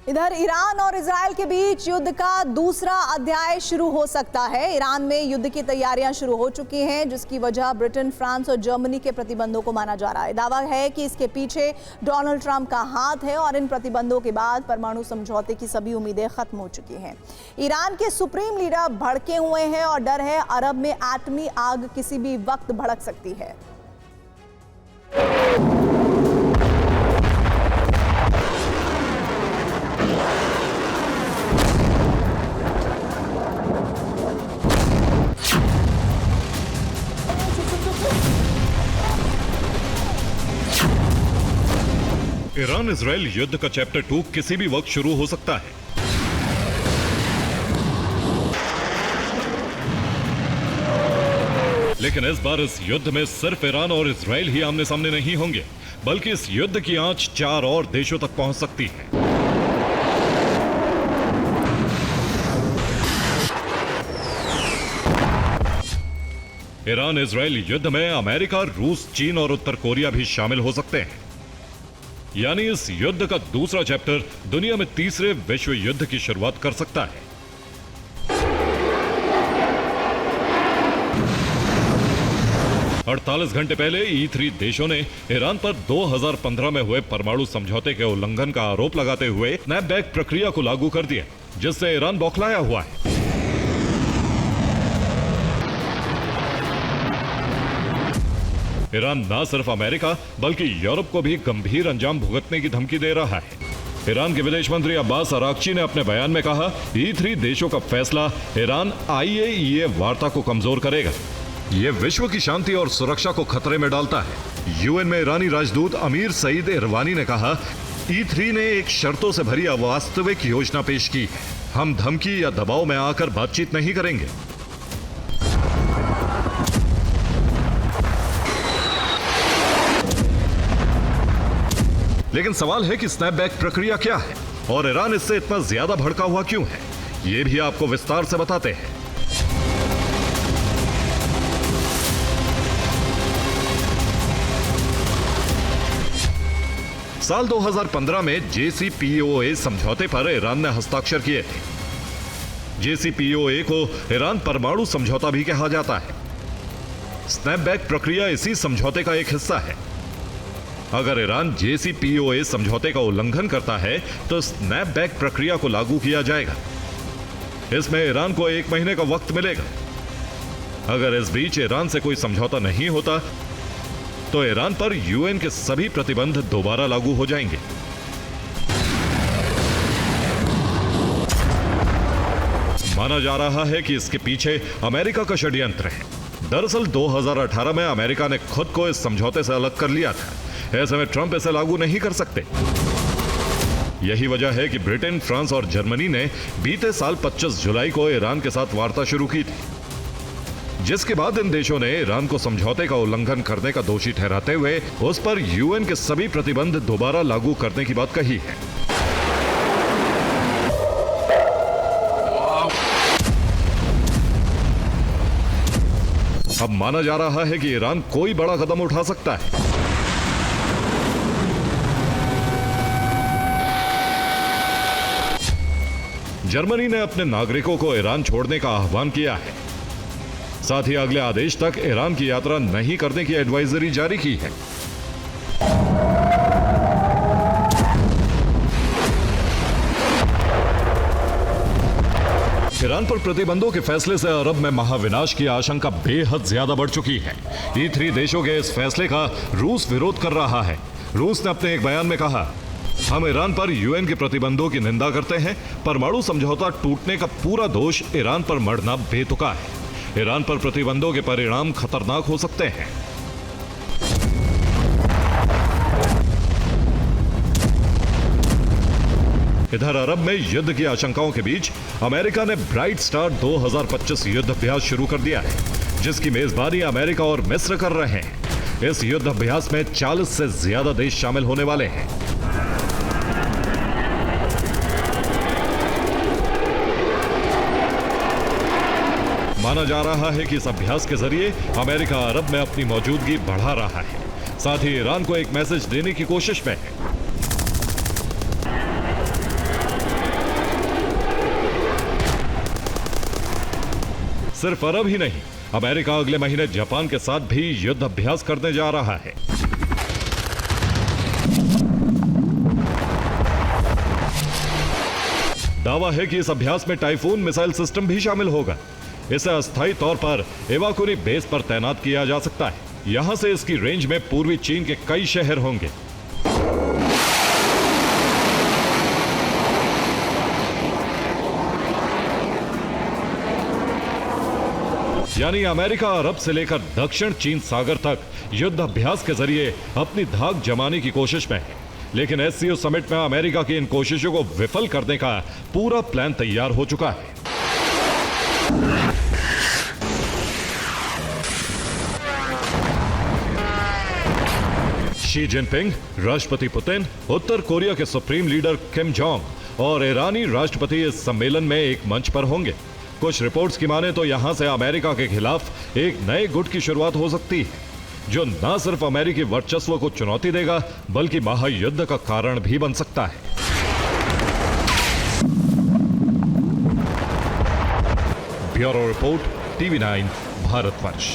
इधर ईरान और इजराइल के बीच युद्ध का दूसरा अध्याय शुरू हो सकता है। ईरान में युद्ध की तैयारियां शुरू हो चुकी हैं, जिसकी वजह ब्रिटेन, फ्रांस और जर्मनी के प्रतिबंधों को माना जा रहा है। दावा है कि इसके पीछे डोनाल्ड ट्रंप का हाथ है और इन प्रतिबंधों के बाद परमाणु समझौते की सभी उम्मीदें खत्म हो चुकी हैं। ईरान के सुप्रीम लीडर भड़के हुए हैं और डर है अरब में एटमी आग किसी भी वक्त भड़क सकती है। ईरान इजराइल युद्ध का चैप्टर 2 किसी भी वक्त शुरू हो सकता है। लेकिन इस बार इस युद्ध में सिर्फ ईरान और इजराइल ही आमने सामने नहीं होंगे, बल्कि इस युद्ध की आंच 4 और देशों तक पहुंच सकती है। ईरान इजराइल युद्ध में अमेरिका, रूस, चीन और उत्तर कोरिया भी शामिल हो सकते हैं। यानी इस युद्ध का दूसरा चैप्टर दुनिया में तीसरे विश्व युद्ध की शुरुआत कर सकता है। अड़तालीस घंटे पहले E3 देशों ने ईरान पर 2015 में हुए परमाणु समझौते के उल्लंघन का आरोप लगाते हुए स्नैपबैक प्रक्रिया को लागू कर दिया, जिससे ईरान बौखलाया हुआ है। ईरान न सिर्फ अमेरिका बल्कि यूरोप को भी गंभीर अंजाम भुगतने की धमकी दे रहा है। ईरान के विदेश मंत्री अब्बास अराक्ची ने अपने बयान में कहा, E3 देशों का फैसला ईरान IAEA वार्ता को कमजोर करेगा। यह विश्व की शांति और सुरक्षा को खतरे में डालता है। UN में ईरानी राजदूत अमीर सईद इरवानी ने कहा, E3 ने एक शर्तों से भरी अवास्तविक योजना पेश की है। हम धमकी या दबाव में आकर बातचीत नहीं करेंगे। लेकिन सवाल है कि स्नैपबैक प्रक्रिया क्या है और ईरान इससे इतना ज्यादा भड़का हुआ क्यों है, यह भी आपको विस्तार से बताते हैं। साल 2015 में JCPOA समझौते पर ईरान ने हस्ताक्षर किए थे। JCPOA को ईरान परमाणु समझौता भी कहा जाता है। स्नैपबैक प्रक्रिया इसी समझौते का एक हिस्सा है। अगर ईरान JCPOA समझौते का उल्लंघन करता है तो स्नैपबैक प्रक्रिया को लागू किया जाएगा। इसमें ईरान को 1 महीने का वक्त मिलेगा। अगर इस बीच ईरान से कोई समझौता नहीं होता तो ईरान पर UN के सभी प्रतिबंध दोबारा लागू हो जाएंगे। माना जा रहा है कि इसके पीछे अमेरिका का षड्यंत्र है। दरअसल 2018 में अमेरिका ने खुद को इस समझौते से अलग कर लिया था। ऐसे में ट्रंप इसे लागू नहीं कर सकते। यही वजह है कि ब्रिटेन, फ्रांस और जर्मनी ने बीते साल 25 जुलाई को ईरान के साथ वार्ता शुरू की थी, जिसके बाद इन देशों ने ईरान को समझौते का उल्लंघन करने का दोषी ठहराते हुए उस पर UN के सभी प्रतिबंध दोबारा लागू करने की बात कही है। अब माना जा रहा है कि ईरान कोई बड़ा कदम उठा सकता है। जर्मनी ने अपने नागरिकों को ईरान छोड़ने का आह्वान किया है। साथ ही अगले आदेश तक ईरान की यात्रा नहीं करने की एडवाइजरी जारी की है। ईरान पर प्रतिबंधों के फैसले से अरब में महाविनाश की आशंका बेहद ज्यादा बढ़ चुकी है। E3 देशों के इस फैसले का रूस विरोध कर रहा है। रूस ने अपने एक बयान में कहा, हम ईरान पर UN के प्रतिबंधों की निंदा करते हैं। परमाणु समझौता टूटने का पूरा दोष ईरान पर मढ़ना बेतुका है। ईरान पर प्रतिबंधों के परिणाम खतरनाक हो सकते हैं। इधर अरब में युद्ध की आशंकाओं के बीच अमेरिका ने ब्राइट स्टार 2025 युद्ध अभ्यास शुरू कर दिया है, जिसकी मेजबानी अमेरिका और मिस्र कर रहे हैं। इस युद्ध अभ्यास में 40 से ज्यादा देश शामिल होने वाले हैं। माना जा रहा है कि इस अभ्यास के जरिए अमेरिका अरब में अपनी मौजूदगी बढ़ा रहा है, साथ ही ईरान को एक मैसेज देने की कोशिश में है। सिर्फ अरब ही नहीं, अमेरिका अगले महीने जापान के साथ भी युद्ध अभ्यास करने जा रहा है। दावा है कि इस अभ्यास में टाइफून मिसाइल सिस्टम भी शामिल होगा। इसे अस्थायी तौर पर इवाकुनी बेस पर तैनात किया जा सकता है। यहां से इसकी रेंज में पूर्वी चीन के कई शहर होंगे। यानी अमेरिका अरब से लेकर दक्षिण चीन सागर तक युद्ध अभ्यास के जरिए अपनी धाक जमाने की कोशिश में है। लेकिन एससीओ समिट में अमेरिका की इन कोशिशों को विफल करने का पूरा प्लान तैयार हो चुका है। शी जिनपिंग, राष्ट्रपति पुतिन, उत्तर कोरिया के सुप्रीम लीडर किम जोंग और ईरानी राष्ट्रपति इस सम्मेलन में एक मंच पर होंगे। कुछ रिपोर्ट्स की माने तो यहां से अमेरिका के खिलाफ एक नए गुट की शुरुआत हो सकती है, जो न सिर्फ अमेरिकी वर्चस्व को चुनौती देगा बल्कि महायुद्ध का कारण भी बन सकता है। Bureau report, TV9 Bharatvarsh.